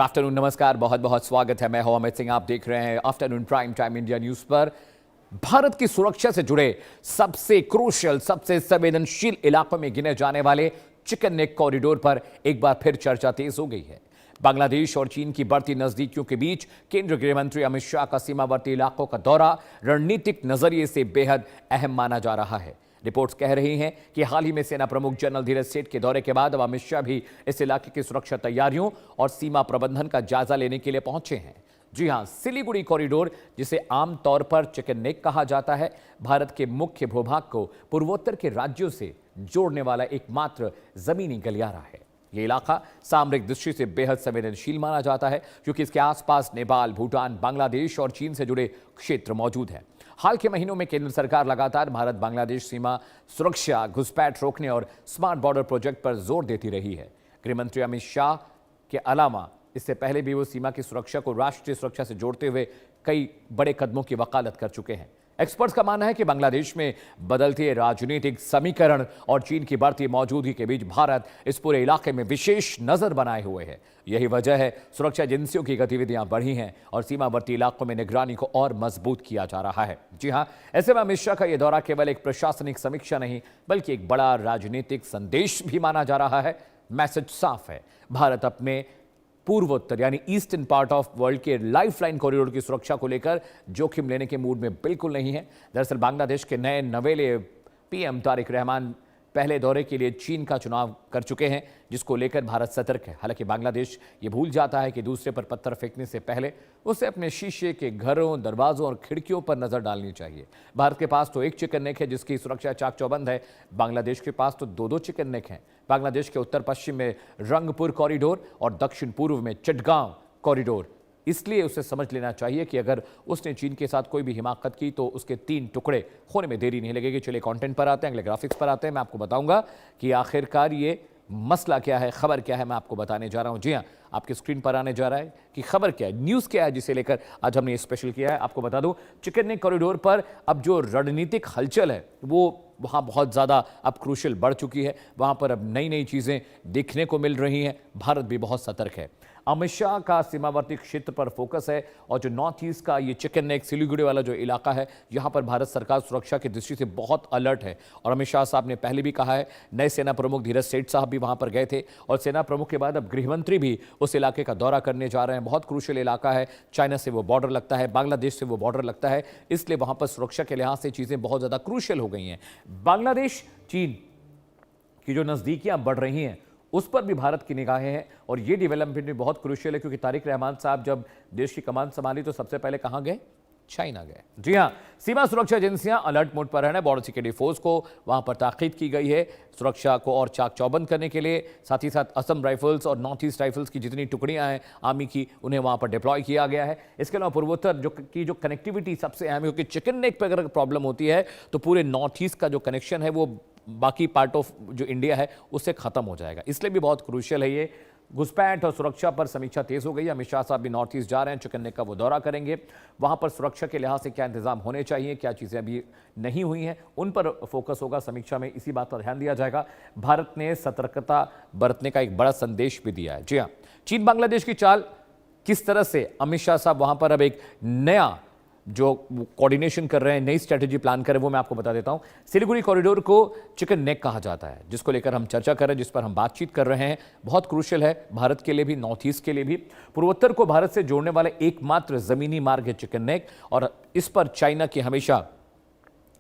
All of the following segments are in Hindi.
आफ्टरनून, नमस्कार, बहुत बहुत स्वागत है। मैं हूं अमित सिंह, आप देख रहे हैं afternoon prime time India news पर। भारत की सुरक्षा से जुड़े सबसे क्रूशियल, सबसे संवेदनशील इलाकों में गिने जाने वाले चिकन नेक कॉरिडोर पर एक बार फिर चर्चा तेज हो गई है। बांग्लादेश और चीन की बढ़ती नजदीकियों के बीच केंद्रीय गृह मंत्री अमित शाह का सीमावर्ती इलाकों का दौरा रणनीतिक नजरिए से बेहद अहम माना जा रहा है। रिपोर्ट्स कह रही हैं कि हाल ही में सेना प्रमुख जनरल धीरज सेठ के दौरे के बाद अब अमित शाह भी इस इलाके की सुरक्षा तैयारियों और सीमा प्रबंधन का जायजा लेने के लिए पहुंचे हैं। जी हां, सिलीगुड़ी कॉरिडोर, जिसे आमतौर पर चिकन नेक कहा जाता है, भारत के मुख्य भूभाग को पूर्वोत्तर के राज्यों से जोड़ने वाला एकमात्र जमीनी गलियारा है। यह इलाका सामरिक दृष्टि से बेहद संवेदनशील माना जाता है क्योंकि इसके आसपास नेपाल, भूटान, बांग्लादेश और चीन से जुड़े क्षेत्र मौजूद हैं। हाल के महीनों में केंद्र सरकार लगातार भारत बांग्लादेश सीमा सुरक्षा, घुसपैठ रोकने और स्मार्ट बॉर्डर प्रोजेक्ट पर जोर देती रही है। गृहमंत्री अमित शाह के अलावा इससे पहले भी वो सीमा की सुरक्षा को राष्ट्रीय सुरक्षा से जोड़ते हुए कई बड़े कदमों की वकालत कर चुके हैं। एक्सपर्ट्स का मानना है कि बांग्लादेश में बदलते राजनीतिक समीकरण और चीन की बढ़ती मौजूदगी के बीच भारत इस पूरे इलाके में विशेष नजर बनाए हुए है। यही वजह है सुरक्षा एजेंसियों की गतिविधियां बढ़ी हैं और सीमावर्ती इलाकों में निगरानी को और मजबूत किया जा रहा है। जी हां, ऐसे में अमित शाह का यह दौरा केवल एक प्रशासनिक समीक्षा नहीं बल्कि एक बड़ा राजनीतिक संदेश भी माना जा रहा है। मैसेज साफ है, भारत अपने पूर्वोत्तर यानी ईस्टर्न पार्ट ऑफ वर्ल्ड के लाइफलाइन कॉरिडोर की सुरक्षा को लेकर जोखिम लेने के मूड में बिल्कुल नहीं है। दरअसल बांग्लादेश के नए नवेले पीएम तारिक रहमान पहले दौरे के लिए चीन का चुनाव कर चुके हैं, जिसको लेकर भारत सतर्क है। हालांकि बांग्लादेश ये भूल जाता है कि दूसरे पर पत्थर फेंकने से पहले उसे अपने शीशे के घरों, दरवाजों और खिड़कियों पर नजर डालनी चाहिए। भारत के पास तो एक चिकन नेक है जिसकी सुरक्षा चाक चौबंद है, बांग्लादेश के पास तो दो चिकन नेक हैं। बांग्लादेश के उत्तर पश्चिम में रंगपुर कॉरिडोर और दक्षिण पूर्व में चिटगांव कॉरिडोर। इसलिए उसे समझ लेना चाहिए कि अगर उसने चीन के साथ कोई भी हिमाकत की तो उसके 3 टुकड़े होने में देरी नहीं लगेगी। चलिए कंटेंट पर आते हैं, अगले ग्राफिक्स पर आते हैं। मैं आपको बताऊंगा कि आखिरकार ये मसला क्या है, खबर क्या है, मैं आपको बताने जा रहा हूं। जी हां, आपकी स्क्रीन पर आने जा रहा है कि खबर क्या है, न्यूज़ क्या है, जिसे लेकर आज हमने स्पेशल किया है। आपको बता दूं, चिकन नेक कॉरिडोर पर अब जो रणनीतिक हलचल है वो वहां बहुत ज़्यादा अब क्रूशियल बढ़ चुकी है। वहां पर अब नई नई चीज़ें देखने को मिल रही हैं। भारत भी बहुत सतर्क है। अमित शाह का सीमावर्ती क्षेत्र पर फोकस है और जो नॉर्थ ईस्ट का ये चिकन नेक सिलीगुड़ी वाला जो इलाका है, यहाँ पर भारत सरकार सुरक्षा की दृष्टि से बहुत अलर्ट है। और अमित शाह साहब ने पहले भी कहा है, नए सेना प्रमुख धीरज सेठ साहब भी वहाँ पर गए थे और सेना प्रमुख के बाद अब गृहमंत्री भी उस इलाके का दौरा करने जा रहे हैं। बहुत क्रूशियल इलाका है, चाइना से वो बॉर्डर लगता है, बांग्लादेश से वो बॉर्डर लगता है, इसलिए वहाँ पर सुरक्षा के लिहाज से चीज़ें बहुत ज़्यादा क्रूशियल हो गई हैं। बांग्लादेश चीन की जो नज़दीकियाँ बढ़ रही हैं उस पर भी भारत की निगाहें हैं और ये डेवलपमेंट भी बहुत क्रूशियल है क्योंकि तारिक रहमान साहब जब देश की कमान संभाली तो सबसे पहले कहां गए? चाइना गए। जी हां, सीमा सुरक्षा एजेंसियां अलर्ट मोड पर है। बॉर्डर सिक्योरिटी फोर्स को वहां पर ताकीद की गई है सुरक्षा को और चाक चौबंद करने के लिए। साथ ही साथ असम राइफल्स और नॉर्थ ईस्ट राइफल्स की जितनी टुकड़ियां हैं आर्मी की, उन्हें वहां पर डिप्लॉय किया गया है। इसके अलावा पूर्वोत्तर जो कनेक्टिविटी सबसे अहम है, क्योंकि चिकन नेक पर अगर प्रॉब्लम होती है तो पूरे नॉर्थ ईस्ट का जो कनेक्शन है वो बाकी पार्ट ऑफ जो इंडिया है उससे खत्म हो जाएगा। इसलिए भी बहुत क्रूशियल है ये। घुसपैठ और सुरक्षा पर समीक्षा तेज हो गई। अमित शाह साहब भी नॉर्थ ईस्ट जा रहे हैं, चिकन नेक का वो दौरा करेंगे। वहां पर सुरक्षा के लिहाज से क्या इंतजाम होने चाहिए, क्या चीजें अभी नहीं हुई हैं, उन पर फोकस होगा समीक्षा में। इसी बात पर ध्यान दिया जाएगा। भारत ने सतर्कता बरतने का एक बड़ा संदेश भी दिया है। जी हाँ, चीन बांग्लादेश की चाल किस तरह से अमित शाह साहब वहां पर अब एक नया जो कोऑर्डिनेशन कर रहे हैं, नई स्ट्रेटेजी प्लान कर रहे हैं, वो मैं आपको बता देता हूं। सिलीगुड़ी कॉरिडोर को चिकन नेक कहा जाता है, जिसको लेकर हम चर्चा कर रहे हैं, जिस पर हम बातचीत कर रहे हैं। बहुत क्रूशियल है भारत के लिए भी, नॉर्थ ईस्ट के लिए भी। पूर्वोत्तर को भारत से जोड़ने वाले एकमात्र जमीनी मार्ग है चिकन नेक और इस पर चाइना की हमेशा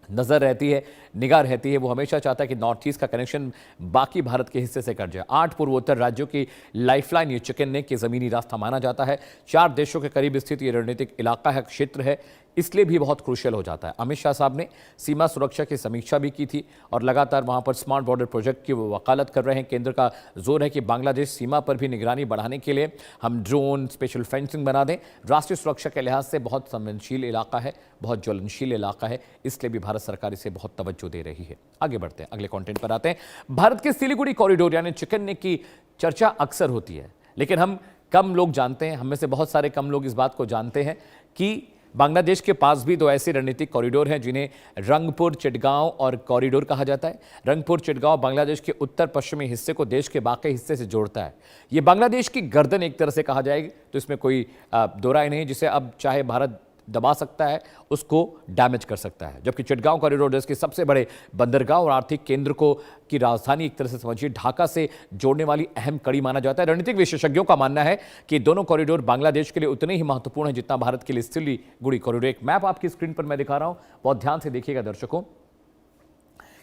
नजर रहती है, निगाह रहती है। वो हमेशा चाहता है कि नॉर्थ ईस्ट का कनेक्शन बाकी भारत के हिस्से से कट जाए। 8 पूर्वोत्तर राज्यों की लाइफलाइन ये चिकन नेक के जमीनी रास्ता माना जाता है। 4 देशों के करीब स्थित ये रणनीतिक इलाका है, क्षेत्र है, इसलिए भी बहुत क्रूशियल हो जाता है। अमित शाह साहब ने सीमा सुरक्षा की समीक्षा भी की थी और लगातार वहां पर स्मार्ट बॉर्डर प्रोजेक्ट की वो वकालत कर रहे हैं। केंद्र का जोर है कि बांग्लादेश सीमा पर भी निगरानी बढ़ाने के लिए हम ड्रोन, स्पेशल फेंसिंग बना दें। राष्ट्रीय सुरक्षा के लिहाज से बहुत संवेदनशील इलाका है, बहुत ज्वलनशील इलाका है, इसलिए भी भारत सरकार इसे बहुत तवज्जो दे रही है। आगे बढ़ते हैं, अगले कंटेंट पर आते हैं। भारत के सिलीगुड़ी कॉरिडोर यानी चिकन नेक की चर्चा अक्सर होती है, लेकिन हम कम लोग जानते हैं, हम में से बहुत सारे कम लोग इस बात को जानते हैं कि बांग्लादेश के पास भी दो ऐसे रणनीतिक कॉरिडोर हैं जिन्हें रंगपुर चिटगांव और कॉरिडोर कहा जाता है। रंगपुर चिटगांव बांग्लादेश के उत्तर पश्चिमी हिस्से को देश के बाकी हिस्से से जोड़ता है। ये बांग्लादेश की गर्दन एक तरह से कहा जाएगी, तो इसमें कोई दो राय नहीं, जिसे अब चाहे भारत दबा सकता है, उसको डैमेज कर सकता है। जबकि चिटगांव कॉरिडोर देश के सबसे बड़े बंदरगाह और आर्थिक केंद्र को की राजधानी, एक तरह से समझिए ढाका से जोड़ने वाली अहम कड़ी माना जाता है। रणनीतिक विशेषज्ञों का मानना है कि दोनों कॉरिडोर बांग्लादेश के लिए उतने ही महत्वपूर्ण है जितना भारत के लिए सिलीगुड़ी कॉरिडोर। एक मैप आपकी स्क्रीन पर मैं दिखा रहा हूं, बहुत ध्यान से देखिएगा दर्शकों।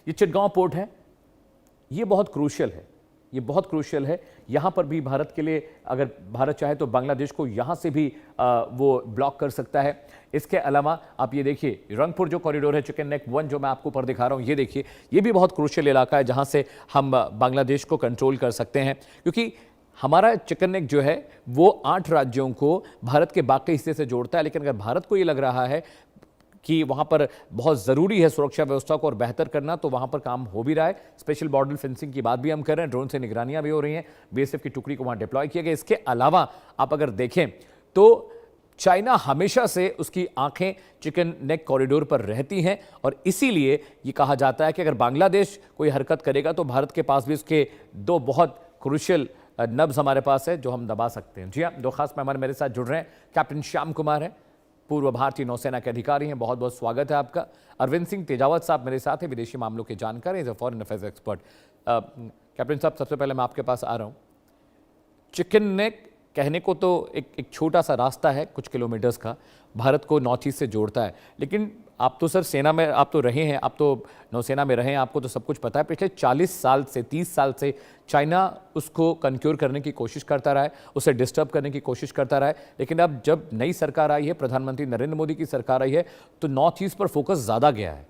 ये चिटगांव पोर्ट है, ये बहुत क्रूशियल है, ये बहुत क्रूशियल है। यहाँ पर भी भारत के लिए, अगर भारत चाहे तो बांग्लादेश को यहाँ से भी वो ब्लॉक कर सकता है। इसके अलावा आप ये देखिए, रंगपुर जो कॉरिडोर है, चिकन नेक 1 जो मैं आपको ऊपर दिखा रहा हूँ, ये देखिए, ये भी बहुत क्रूशियल इलाका है जहाँ से हम बांग्लादेश को कंट्रोल कर सकते हैं, क्योंकि हमारा चिकन नेक जो है वो 8 राज्यों को भारत के बाकी हिस्से से जोड़ता है। लेकिन अगर भारत को ये लग रहा है कि वहां पर बहुत ज़रूरी है सुरक्षा व्यवस्था को और बेहतर करना, तो वहां पर काम हो भी रहा है। स्पेशल बॉर्डर फेंसिंग की बात भी हम कर रहे हैं, ड्रोन से निगरानियां भी हो रही हैं, बीएसएफ की टुकड़ी को वहां डिप्लॉय किया गया। इसके अलावा आप अगर देखें तो चाइना हमेशा से उसकी आंखें चिकन नेक कॉरिडोर पर रहती हैं और इसीलिए ये कहा जाता है कि अगर बांग्लादेश कोई हरकत करेगा तो भारत के पास भी उसके दो बहुत क्रूशियल नब्ज हमारे पास है जो हम दबा सकते हैं। जी हाँ, दो खास मेहमान मेरे साथ जुड़ रहे हैं। कैप्टन श्याम कुमार हैं, पूर्व भारतीय नौसेना के अधिकारी हैं, बहुत बहुत स्वागत है आपका। अरविंद सिंह तेजावत साहब मेरे साथ हैं, विदेशी मामलों के जानकार हैं, फॉरेन अफेयर्स एक्सपर्ट। कैप्टन साहब, सबसे पहले मैं आपके पास आ रहा हूँ। चिकन नेक कहने को तो एक छोटा सा रास्ता है, कुछ किलोमीटर्स का, भारत को नॉर्थ ईस्ट से जोड़ता है, लेकिन आप तो सर सेना में आप तो रहे हैं, आप तो नौसेना में रहे हैं, आपको तो सब कुछ पता है। पिछले 40 साल से 30 साल से चाइना उसको कंक्योर करने की कोशिश करता रहा है, उसे डिस्टर्ब करने की कोशिश करता रहा है। लेकिन अब जब नई सरकार आई है, प्रधानमंत्री नरेंद्र मोदी की सरकार आई है, तो नॉर्थ ईस्ट पर फोकस ज्यादा गया है।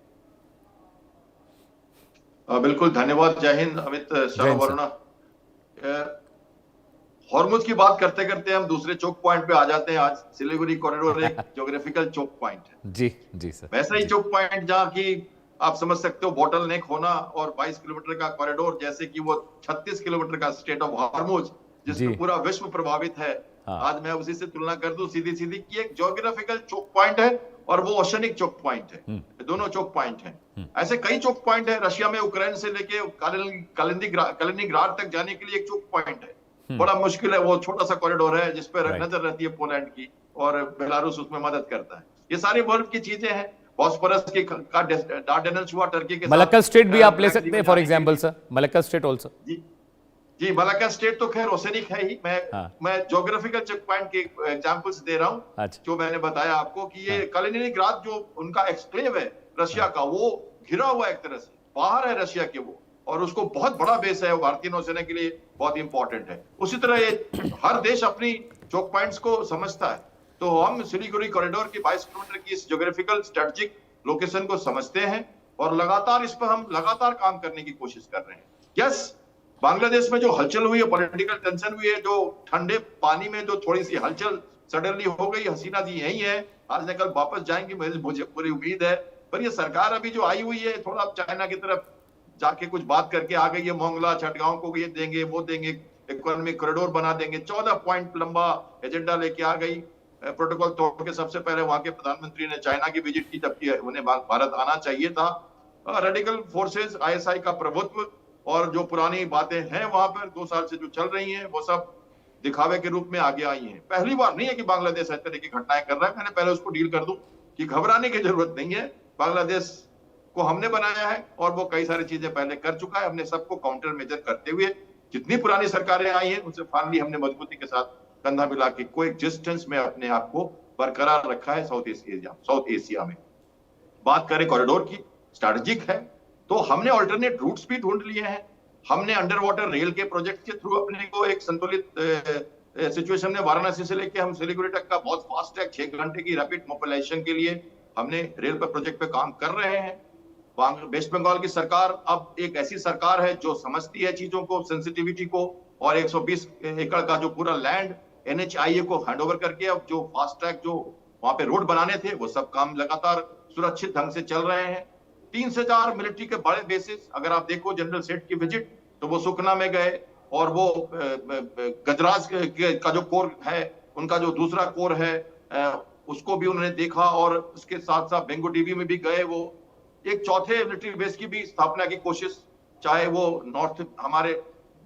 बिल्कुल, धन्यवाद। जय हिंद अमित वरुणा। हॉर्मुज की बात करते करते हम दूसरे चोक पॉइंट पे आ जाते हैं। आज सिलीगुड़ी कॉरिडोर एक ज्योग्राफिकल चोक पॉइंट है। जी सर। वैसा ही चोक पॉइंट जहाँ की आप समझ सकते हो बॉटल नेक होना, और 22 किलोमीटर का कॉरिडोर, जैसे कि वो 36 किलोमीटर का स्टेट ऑफ हॉर्मुज जिसमें पूरा विश्व प्रभावित है। हाँ। आज मैं उसी से तुलना कर दूं सीधी सीधी कि एक ज्योग्राफिकल चोक पॉइंट है और वो ओशनिक चोक पॉइंट है। दोनों चोक पॉइंट हैं। ऐसे कई चोक पॉइंट है रशिया में, यूक्रेन से लेके कालिनिंग्राड तक जाने के लिए एक चोक पॉइंट है। बड़ा मुश्किल है, वो छोटा सा कॉरिडोर है जिस पर नजर रहती है पोलैंड की, और बेलारूस उसमें मदद करता है। ये सारी वर्ल्ड की चीजें हैं। बॉस्फोरस के डार्डेनल्स हुआ टर्की के, मलक्का स्टेट भी आप ले सकते हैं for example sir, Malacca state also. जी, मलक्का स्टेट तो खैर ओसेनिक है ही। मैं ज्योग्राफिकल चेक पॉइंट के एग्जांपल्स दे रहा हूं। जो मैंने बताया आपको कि ये कालिनिंग्राड जो उनका एक्सक्लेव है रशिया का, वो घिरा हुआ एक तरह से, बाहर है रशिया के वो, और उसको बहुत बड़ा बेस है, भारतीय नौसेना के लिए बहुत इंपॉर्टेंट है। उसी तरह ये हर देश अपनी चोक पॉइंट्स को समझता है। तो हम सिलीगुड़ी कॉरिडोर की 22 किलोमीटर की इस ज्योग्राफिकल स्ट्रेटेजिक लोकेशन को समझते हैं और लगातार इस पर हम लगातार काम करने की कोशिश कर रहे हैं। यस, बांग्लादेश में जो हलचल हुई है, पॉलिटिकल टेंशन हुई है, जो ठंडे पानी में जो थोड़ी सी हलचल सडनली हो गई, हसीना जी यही है, आज न कल वापस जाएंगी, मुझे पूरी उम्मीद है। पर ये सरकार अभी जो आई हुई है, थोड़ा चाइना की तरफ जाके कुछ बात करके आ गई है। मोंगला चटगांव को ये देंगे, वो देंगे, इकोनॉमिक कॉरिडोर बना देंगे, 14 पॉइंट लंबा एजेंडा लेके आ गई। प्रोटोकॉल तोड़ के सबसे पहले वहां के प्रधानमंत्री ने चाइना की विजिट की, जबकि उन्हें भारत आना चाहिए था। रेडिकल फोर्सेस, आईएसआई का प्रभुत्व और जो पुरानी बातें हैं वहां पर 2 साल से जो चल रही हैं, वो सब दिखावे के रूप में आगे आई हैं। पहली बार नहीं है कि बांग्लादेश इस तरह की घटनाएं कर रहा है। मैंने पहले उसको डील कर दूं कि घबराने की जरूरत नहीं है। बांग्लादेश को हमने बनाया है और वो कई सारी चीजें पहले कर चुका है। हमने सबको काउंटर मेजर करते हुए, जितनी पुरानी सरकारें आई हैं उनसे फाइनली हमने मजबूती के साथ कंधा मिला के कोएग्जिस्टेंस में अपने आप को बरकरार रखा है साउथ एशिया में। बात करें कॉरिडोर की, स्ट्रेटेजिक है, तो हमने अल्टरनेट रूट्स भी ढूंढ लिए हैं। हमने अंडर वाटर रेल के प्रोजेक्ट के थ्रू अपने को एक संतुलित सिचुएशन में, वाराणसी से लेके हम सिलीगुड़ी तक का बहुत फास्ट ट्रैक 6 घंटे की रैपिड मोबिलाइजेशन के लिए हमने रेल पर प्रोजेक्ट पे काम कर रहे हैं। वेस्ट बंगाल की सरकार अब एक ऐसी सरकार है जो समझती है चीजों को, सेंसिटिविटी को, और 120 एकड़ का जो पूरा लैंड NHIA को हैंडओवर करके अब जो फास्ट ट्रैक जो वहां पे रोड बनाने थे वो सब काम लगातार सुरक्षित ढंग से चल रहे हैं। 3 से 4 मिलिट्री के बड़े बेसिस, अगर आप देखो जनरल सेठ की विजिट, तो वो सुखना में गए, और वो गजराज का जो कोर है, उनका जो दूसरा कोर है उसको भी उन्होंने देखा, और उसके साथ साथ बेंगो डीबी में भी गए। वो एक चौथे मिलिट्री बेस की भी स्थापना की कोशिश, चाहे वो नॉर्थ हमारे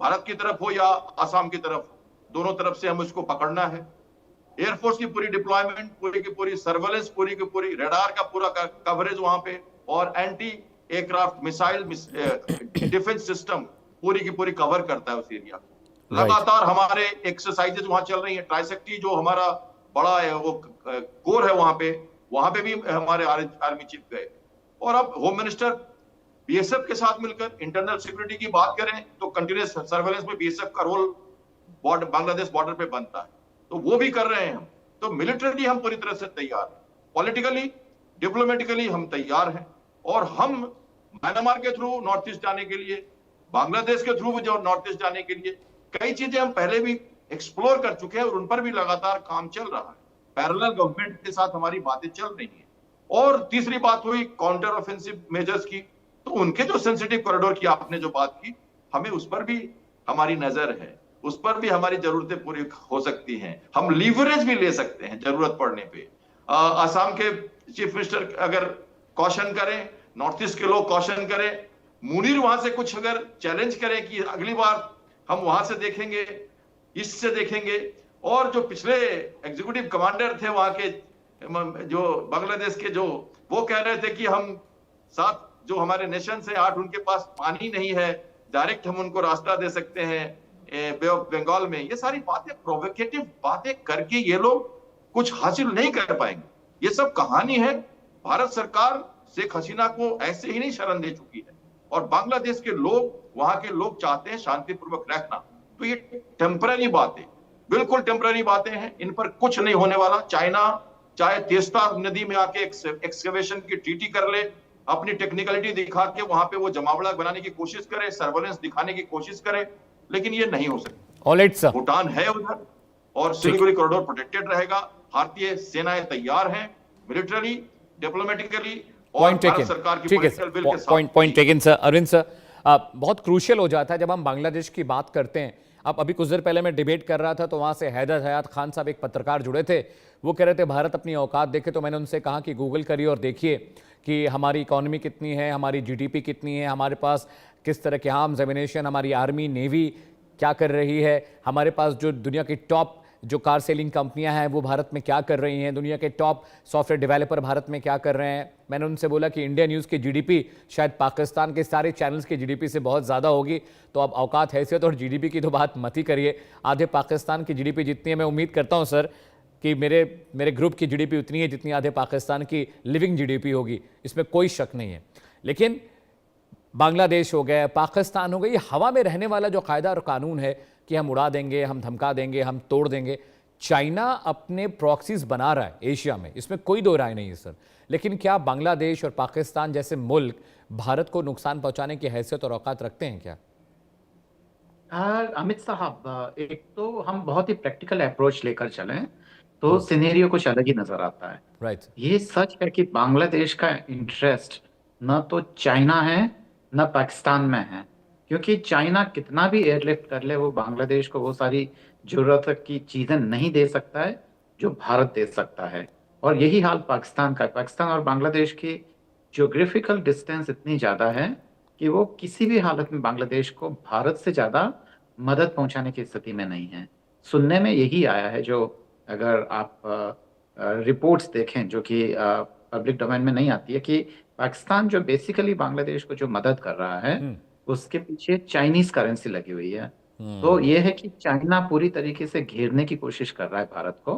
भारत की तरफ हो या आसाम की तरफ, दोनों तरफ से हम उसको पकड़ना है। एयरफोर्स की पूरी डिप्लॉयमेंट, पूरी की पूरी सर्वेलेंस, पूरी की पूरी रडार का पूरा कवरेज वहां पे, और anti aircraft missile defence system पूरी की पूरी कवर करता है उस एरिया को। लगातार हमारे एक्सरसाइजेज वहां चल रही है। ट्राइसेक्टी जो हमारा बड़ा है वो कोर है वहां पे भी हमारे आर्मी चीफ गए। और अब होम मिनिस्टर बीएसएफ के साथ मिलकर इंटरनल सिक्योरिटी की बात करें तो कंटिन्यूस सर्वेलेंस में बीएसएफ का रोल बांग्लादेश बॉर्डर पे बनता है, तो वो भी कर रहे हैं हम। तो मिलिटरली हम पूरी तरह से तैयार हैं, पॉलिटिकली डिप्लोमेटिकली हम तैयार हैं, और हम म्यांमार के थ्रू नॉर्थ ईस्ट जाने के लिए, बांग्लादेश के थ्रू जो नॉर्थ ईस्ट जाने के लिए कई चीजें हम पहले भी एक्सप्लोर कर चुके हैं, और उन पर भी लगातार काम चल रहा है। पैरेलल गवर्नमेंट के साथ हमारी बातें चल रही हैं। और तीसरी बात हुई काउंटर ऑफेंसिव मेजर्स की, तो उनके जो सेंसिटिव कॉरिडोर की आपने जो बात की, हमें उस पर भी हमारी नजर है, उस पर भी हमारी जरूरतें पूरी हो सकती हैं। हम लीवरेज भी ले सकते हैं जरूरत पड़ने पे। आसाम के चीफ मिनिस्टर अगर कॉशन करें, नॉर्थ ईस्ट के लोग कॉशन करें, मुनीर वहां से कुछ अगर चैलेंज करें कि अगली बार हम वहां से देखेंगे, ईस्ट से देखेंगे, और जो पिछले एग्जीक्यूटिव कमांडर थे वहां के, जो बांग्लादेश के, जो वो कह रहे थे कि हम 7 जो हमारे नेशन से 8 उनके पास पानी नहीं है, डायरेक्ट हम उनको रास्ता दे सकते हैं बे ऑफ बंगाल में। ये सारी बातें, प्रोवोकेटिव बातें करके ये लोग कुछ हासिल नहीं कर पाएंगे। ये सब कहानी है। भारत सरकार शेख हसीना को ऐसे ही नहीं शरण दे चुकी है, और बांग्लादेश के लोग, वहां के लोग चाहते हैं शांतिपूर्वक रहना। तो ये टेम्पररी बातें, बिल्कुल टेम्पररी बातें हैं, इन पर कुछ नहीं होने वाला। चाइना चाहे तेस्ता नदी में आके एक्सकवेशन की ट्रीटी कर ले, अपनी टेक्निकलिटी दिखा के वहां पे वो जमावड़ा बनाने की कोशिश करे, सर्वेलेंस दिखाने की कोशिश करे, लेकिन ये नहीं हो सकता। ऑलराइट सर, भूटान है उधर, और सिलीगुड़ी कॉरिडोर प्रोटेक्टेड रहेगा। भारतीय सेनाएं तैयार हैं, मिलिटरी, डिप्लोमेटिकली, और भारत सरकार की पॉलिटिकल विल के साथ। Point taken sir. Arvind sir, बहुत क्रूशियल हो जाता है जब हम बांग्लादेश की बात करते हैं। अब अभी कुछ देर पहले मैं डिबेट कर रहा था, तो वहां से हैदर हयात खान साहब, एक पत्रकार जुड़े थे, वो कह रहे थे भारत अपनी औकात देखे। तो मैंने उनसे कहा कि गूगल करिए और देखिए कि हमारी इकोनॉमी कितनी है, हमारी जीडीपी कितनी है, हमारे पास किस तरह के आर्म्स एमिनेशन, हमारी आर्मी नेवी क्या कर रही है, हमारे पास जो दुनिया की टॉप जो कार सेलिंग कंपनियां हैं वो भारत में क्या कर रही हैं, दुनिया के टॉप सॉफ्टवेयर डेवलपर भारत में क्या कर रहे हैं। मैंने उनसे बोला कि इंडिया न्यूज़ की जीडीपी शायद पाकिस्तान के सारे चैनल्स की जीडीपी से बहुत ज़्यादा होगी। तो अब औकात, हैसियत और जीडीपी की तो बात मत ही करिए, आधे पाकिस्तान की जीडीपी जितनी है, मैं उम्मीद करता हूँ सर कि मेरे ग्रुप की जीडीपी उतनी है जितनी आधे पाकिस्तान की लिविंग जीडीपी होगी, इसमें कोई शक नहीं है। लेकिन बांग्लादेश हो गया, पाकिस्तान हो गया, ये हवा में रहने वाला जो कायदा और कानून है कि हम उड़ा देंगे, हम धमका देंगे, हम तोड़ देंगे। चाइना अपने प्रॉक्सीज बना रहा है एशिया में, इसमें कोई दो राय नहीं है सर। लेकिन क्या बांग्लादेश और पाकिस्तान जैसे मुल्क भारत को नुकसान पहुंचाने की हैसियत और औकात रखते हैं क्या? अमित साहब, एक तो हम बहुत ही प्रैक्टिकल अप्रोच लेकर चलें तो सिनेरियो कुछ अलग ही नजर आता है। राइट। ये सच है कि बांग्लादेश का इंटरेस्ट न तो चाइना है न पाकिस्तान में है, क्योंकि चाइना कितना भी एयरलिफ्ट कर ले वो बांग्लादेश को वो सारी जरूरत की चीजें नहीं दे सकता है जो भारत दे सकता है। और यही हाल पाकिस्तान का है। पाकिस्तान और बांग्लादेश की ज्योग्राफिकल डिस्टेंस इतनी ज्यादा है कि वो किसी भी हालत में बांग्लादेश को भारत से ज्यादा मदद पहुंचाने की स्थिति में नहीं है। सुनने में यही आया है, जो अगर आप रिपोर्ट्स देखें जो कि पब्लिक डोमेन में नहीं आती है, कि पाकिस्तान जो बेसिकली बांग्लादेश को जो मदद कर रहा है उसके पीछे चाइनीज करेंसी लगी हुई है। तो ये है कि चाइना पूरी तरीके से घेरने की कोशिश कर रहा है भारत को,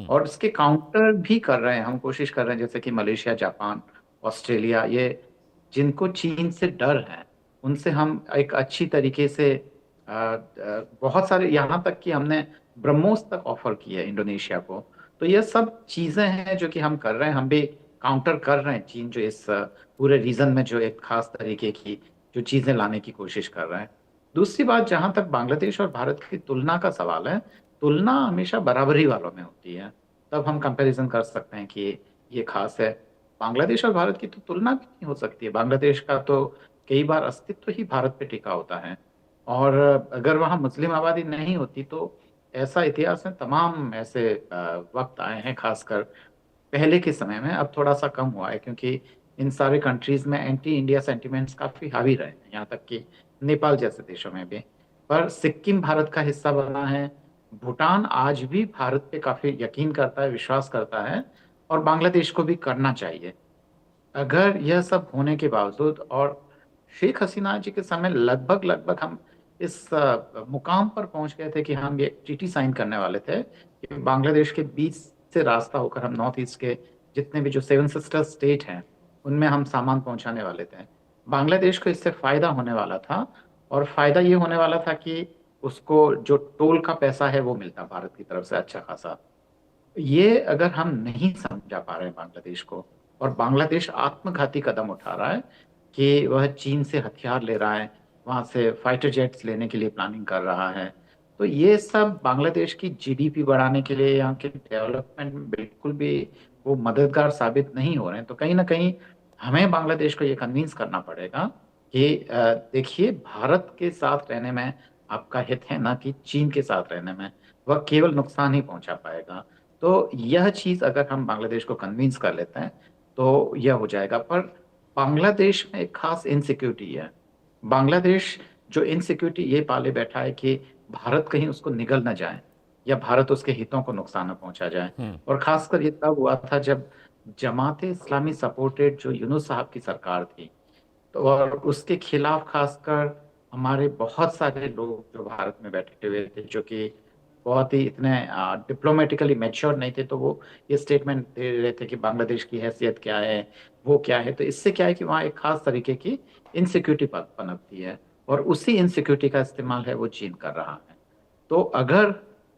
और उसके काउंटर भी कर रहे हैं, हम कोशिश कर रहे हैं, जैसे कि मलेशिया, जापान, ऑस्ट्रेलिया, ये जिनको चीन से डर है उनसे हम एक अच्छी तरीके से बहुत सारे, यहाँ तक कि हमने ब्रह्मोस तक ऑफर किया है इंडोनेशिया को। तो ये सब चीजें हैं जो कि हम कर रहे हैं, हम भी काउंटर कर रहे हैं चीन जो इस पूरे रीजन में जो एक खास तरीके की जो चीजें लाने की कोशिश कर रहा है। दूसरी बात, जहां तक बांग्लादेश और भारत की तुलना का सवाल है, तुलना हमेशा बराबरी वालों में होती है, तब हम कंपैरिजन कर सकते हैं कि ये खास है। बांग्लादेश और भारत की तो तुलना भी नहीं हो सकती है। बांग्लादेश का तो कई बार अस्तित्व ही भारत पे टिका होता है, और अगर वहाँ मुस्लिम आबादी नहीं होती तो ऐसा इतिहास में तमाम ऐसे वक्त आए हैं, खासकर पहले के समय में। अब थोड़ा सा कम हुआ है क्योंकि इन सारे कंट्रीज में एंटी इंडिया सेंटिमेंट्स काफी हावी रहे हैं, यहाँ तक कि नेपाल जैसे देशों में भी। पर सिक्किम भारत का हिस्सा बना है, भूटान आज भी भारत पे काफी यकीन करता है, विश्वास करता है, और बांग्लादेश को भी करना चाहिए। अगर यह सब होने के बावजूद, और शेख हसीना जी के समय लगभग लगभग हम इस मुकाम पर पहुंच गए थे कि हम ये ट्रीटी साइन करने वाले थे कि बांग्लादेश के बीच से रास्ता होकर हम नॉर्थ ईस्ट के जितने भी जो सेवन सिस्टर स्टेट हैं उनमें हम सामान पहुंचाने वाले थे। बांग्लादेश को इससे फायदा होने वाला था, और फायदा ये होने वाला था कि उसको जो टोल का पैसा है वो मिलता भारत की तरफ से अच्छा खासा। ये अगर हम नहीं समझा पा रहे हैं बांग्लादेश को, और बांग्लादेश आत्मघाती कदम उठा रहा है कि वह चीन से हथियार ले रहा है, वहां से फाइटर जेट्स लेने के लिए प्लानिंग कर रहा है, तो ये सब बांग्लादेश की जीडीपी बढ़ाने के लिए, यहाँ के डेवलपमेंट में बिल्कुल भी वो मददगार साबित नहीं हो रहे हैं। तो कहीं ना कहीं हमें बांग्लादेश को ये कन्विंस करना पड़ेगा कि देखिए, भारत के साथ रहने में आपका हित है, ना कि चीन के साथ रहने में। वह केवल नुकसान ही पहुंचा पाएगा। तो यह चीज अगर हम बांग्लादेश को कन्विंस कर लेते हैं तो यह हो जाएगा। पर बांग्लादेश में एक खास इनसिक्योरिटी है। बांग्लादेश जो इनसिक्योरिटी ये पाले बैठा है कि भारत कहीं उसको निगल न जाए, या भारत उसके हितों को नुकसान न पहुंचा जाए। और खासकर ये तब हुआ था जब जमाते इस्लामी सपोर्टेड जो यूनुस साहब की सरकार थी, तो और उसके खिलाफ खासकर हमारे बहुत सारे लोग जो भारत में बैठे हुए थे, जो कि बहुत ही इतने डिप्लोमेटिकली मैच्योर नहीं थे, तो वो ये स्टेटमेंट दे रहे थे कि बांग्लादेश की हैसियत क्या है, वो क्या है। तो इससे क्या है कि वहाँ एक खास तरीके की इनसिक्योरिटी पनपती है, और उसी इनसिक्योरिटी का इस्तेमाल है वो चीन कर रहा है। तो अगर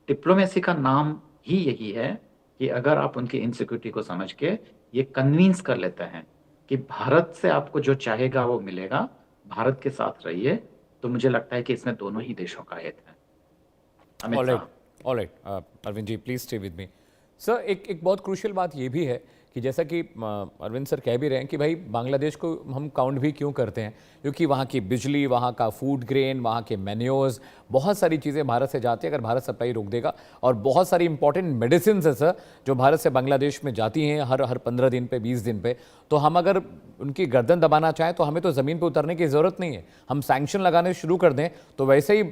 डिप्लोमेसी का नाम ही यही है कि अगर आप उनकी इनसिक्योरिटी को समझ के ये कन्विंस कर लेते हैं कि भारत से आपको जो चाहेगा वो मिलेगा, भारत के साथ रहिए, तो मुझे लगता है कि इसमें दोनों ही देशों का हित है। अमित ऑलराइट, साहब। Alright, Arvind ji please stay with me. Sir, एक बहुत क्रूशियल बात ये भी है कि जैसा कि अरविंद सर कह भी रहे हैं कि भाई बांग्लादेश को हम काउंट भी क्यों करते हैं, क्योंकि वहाँ की बिजली, वहाँ का फूड ग्रेन, वहाँ के मेन्योज, बहुत सारी चीज़ें भारत से जाती है। अगर भारत सप्लाई रोक देगा, और बहुत सारी इंपॉर्टेंट मेडिसिन है सर जो भारत से बांग्लादेश में जाती हैं हर 15 दिन पे, 20 दिन पे, तो हम अगर उनकी गर्दन दबाना चाहें तो हमें तो ज़मीन पे उतरने की ज़रूरत नहीं है। हम सैंक्शन लगाने शुरू कर दें तो वैसे ही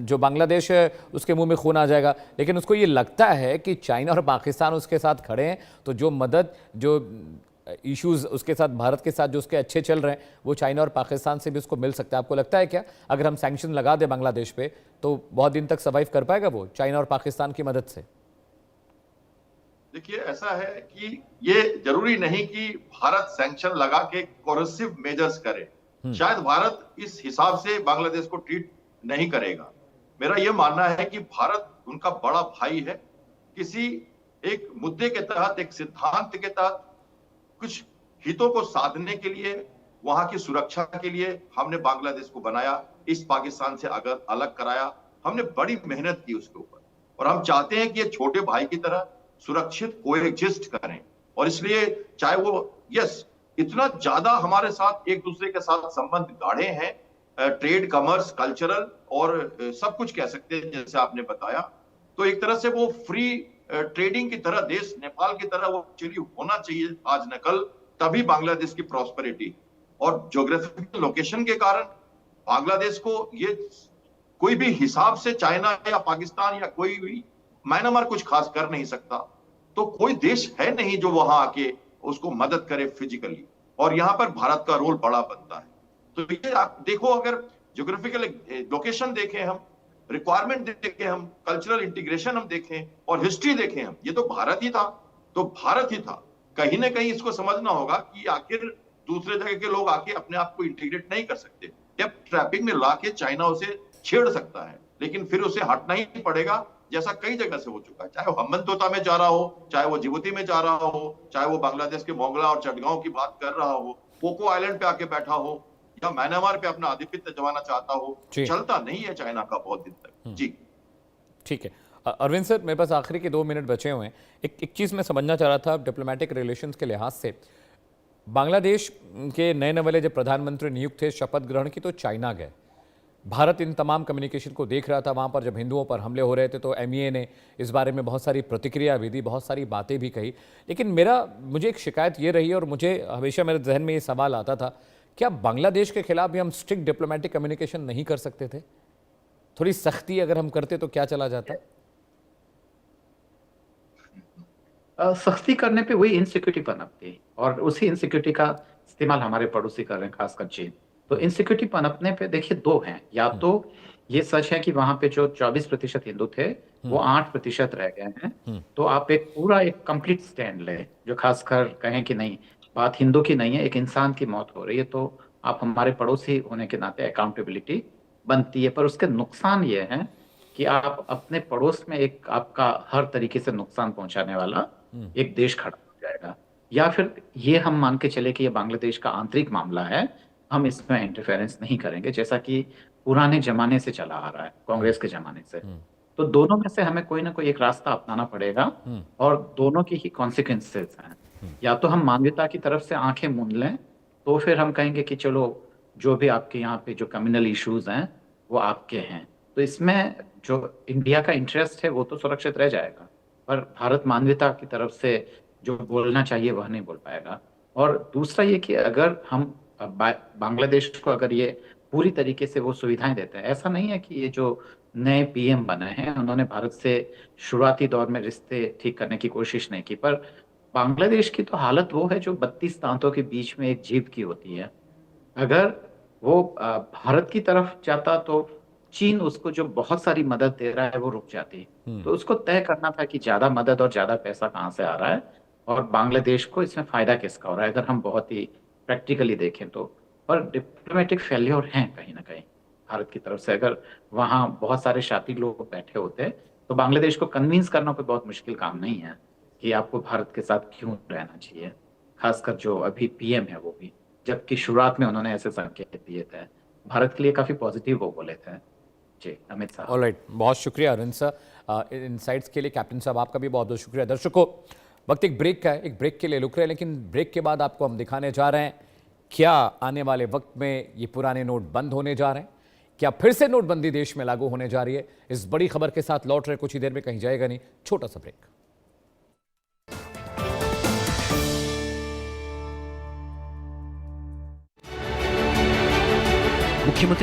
जो बांग्लादेश है उसके मुंह में खून आ जाएगा। लेकिन उसको ये लगता है कि चाइना और पाकिस्तान उसके साथ खड़े हैं, तो जो मदद, जो इश्यूज उसके साथ, भारत के साथ जो उसके अच्छे चल रहे हैं, वो चाइना और पाकिस्तान से भी उसको मिल सकता है। आपको लगता है क्या अगर हम सैंक्शन लगा दें बांग्लादेश पे तो बहुत दिन तक सर्वाइव कर पाएगा वो चाइना और पाकिस्तान की मदद से? देखिए, ऐसा है कि ये जरूरी नहीं कि भारत सैंक्शन लगा के कोरेसिव मेजर्स करे। शायद भारत इस हिसाब से बांग्लादेश को ट्रीट नहीं करेगा। मेरा यह मानना है कि भारत उनका बड़ा भाई है। किसी एक मुद्दे के तहत, एक सिद्धांत के तहत, कुछ हितों को साधने के लिए, वहां की सुरक्षा के लिए हमने बांग्लादेश को बनाया, इस पाकिस्तान से अलग कराया। हमने बड़ी मेहनत की उसके ऊपर, और हम चाहते हैं कि ये छोटे भाई की तरह सुरक्षित कोएग्जिस्ट करें। और इसलिए चाहे वो इतना ज्यादा हमारे साथ एक दूसरे के साथ संबंध गाढ़े हैं, ट्रेड, कमर्स, कल्चरल और सब कुछ कह सकते हैं जैसे आपने बताया, तो एक तरह से वो फ्री ट्रेडिंग की तरह देश नेपाल की तरह वो एक्चुअली होना चाहिए आज न कल, तभी बांग्लादेश की प्रॉस्पेरिटी। और ज्योग्राफिकल लोकेशन के कारण बांग्लादेश को ये कोई भी हिसाब से चाइना या पाकिस्तान या कोई भी, म्यांमार कुछ खास कर नहीं सकता। तो कोई देश है नहीं जो वहां आके उसको मदद करे फिजिकली, और यहाँ पर भारत का रोल बड़ा बनता है। तो ये आप देखो, अगर ज्योग्राफिकल लोकेशन देखें हम, रिक्वायरमेंट देखें हम, कल्चरल इंटीग्रेशन हम देखें, और हिस्ट्री देखें हम, ये तो भारत ही था। तो भारत ही था। कहीं ना कहीं इसको समझना होगा कि आखिर दूसरे जगह के लोग आके अपने आप को इंटीग्रेट नहीं कर सकते। डेप्थ ट्रैपिंग में लाके चाइना उसे छेड़ सकता है, लेकिन फिर उसे हटना ही पड़ेगा, जैसा कई जगह से हो चुका है। चाहे वो हम्बनतोता में जा रहा हो, चाहे वो जिबूती में जा रहा हो, चाहे वो बांग्लादेश के मोंगला और चटगांव की बात कर रहा हो, पोको आइलैंड पे आके बैठा हो, या म्यांमार पे अपना आधिपत्य जमाना चाहता हो, चलता नहीं है चाइना का बहुत दिन तक। जी ठीक है अरविंद सर, मेरे पास आखिरी के 2 मिनट बचे हुए हैं। एक चीज़ मैं समझना चाह रहा था डिप्लोमेटिक रिलेशंस के लिहाज से। बांग्लादेश के नए नवेले जब प्रधानमंत्री नियुक्त थे, शपथ ग्रहण की, तो चाइना गए। भारत इन तमाम कम्युनिकेशन को देख रहा था। वहाँ पर जब हिंदुओं पर हमले हो रहे थे तो MEA ने इस बारे में बहुत सारी प्रतिक्रिया भी दी, बहुत सारी बातें भी कही। लेकिन मुझे एक शिकायत ये रही और मुझे हमेशा मेरे जहन में ये सवाल आता था, क्या बांग्लादेश के खिलाफ भी हम स्ट्रिक्ट डिप्लोमेटिक कम्युनिकेशन नहीं कर सकते थे? थोड़ी सख्ती अगर हम करते तो क्या चला जाता? सख्ती करने पे वही इनसिक्योरिटी पनपती है और उसी इनसिक्योरिटी का इस्तेमाल हमारे पड़ोसी कर रहे हैं, खासकर चीन। तो इनसिक्योरिटी पनपने पे देखिए दो हैं, या तो ये सच है कि वहां पे जो 24% हिंदू थे वो 8% रह गए हैं, तो आप एक कंप्लीट स्टैंड ले, जो खासकर कहें कि नहीं, बात हिंदू की नहीं है, एक इंसान की मौत हो रही है, तो आप हमारे पड़ोसी होने के नाते अकाउंटेबिलिटी बनती है। पर उसके नुकसान ये है कि आप अपने पड़ोस में एक आपका हर तरीके से नुकसान पहुंचाने वाला एक देश खड़ा हो जाएगा। या फिर ये हम मान के चले कि ये बांग्लादेश का आंतरिक मामला है, हम इसमें इंटरफेरेंस नहीं करेंगे, जैसा कि पुराने जमाने से चला आ रहा है, कांग्रेस के जमाने से। तो दोनों में से हमें कोई ना कोई एक रास्ता अपनाना पड़ेगा और दोनों की ही कॉन्सिक्वेंसेस हैं। या तो हम मानवता की तरफ से आंखें मूंद लें, तो फिर हम कहेंगे कि चलो जो भी आपके यहाँ पे जो कम्युनल इश्यूज हैं वो आपके हैं, तो इसमें जो इंडिया का इंटरेस्ट है वो तो सुरक्षित रह जाएगा, पर भारत मानवता की तरफ से जो बोलना चाहिए वह नहीं बोल पाएगा। और दूसरा ये कि अगर हम बांग्लादेश को अगर ये पूरी तरीके से वो सुविधाएं देते हैं, ऐसा नहीं है कि ये जो नए PM बने हैं उन्होंने भारत से शुरुआती दौर में रिश्ते ठीक करने की कोशिश नहीं की, पर बांग्लादेश की तो हालत वो है जो 32 दांतों के बीच में एक जीभ की होती है। अगर वो भारत की तरफ जाता तो चीन उसको जो बहुत सारी मदद दे रहा है वो रुक जाती। तो उसको तय करना था कि ज्यादा मदद और ज्यादा पैसा कहाँ से आ रहा है और बांग्लादेश को इसमें फायदा किसका हो रहा है, अगर हम बहुत ही प्रैक्टिकली देखें तो। पर डिप्लोमेटिक फेल्योर हैं कहीं ना कहीं भारत की तरफ से। अगर वहाँ बहुत सारे शातिर लोग बैठे होते तो बांग्लादेश को कन्विंस करना कोई बहुत मुश्किल काम नहीं है कि आपको भारत के साथ क्यों रहना चाहिए, खासकर जो अभी PM है वो भी, जबकि शुरुआत में उन्होंने ऐसे संकेत दिए थे, भारत के लिए काफी पॉजिटिव वो बोले थे। जी अमित साहब। ऑलराइट, बहुत शुक्रिया अरुण सर इनसाइट्स के लिए। कैप्टन साहब आपका भी बहुत बहुत शुक्रिया। दर्शकों, वक्त एक ब्रेक का है, एक ब्रेक के लिए रुक रहे हैं, लेकिन ब्रेक के बाद आपको हम दिखाने जा रहे हैं क्या आने वाले वक्त में ये पुराने नोट बंद होने जा रहे हैं, क्या फिर से नोटबंदी देश में लागू होने जा रही है। इस बड़ी खबर के साथ लौट रहे कुछ ही देर में, कहीं जाएगा नहीं, छोटा सा ब्रेक।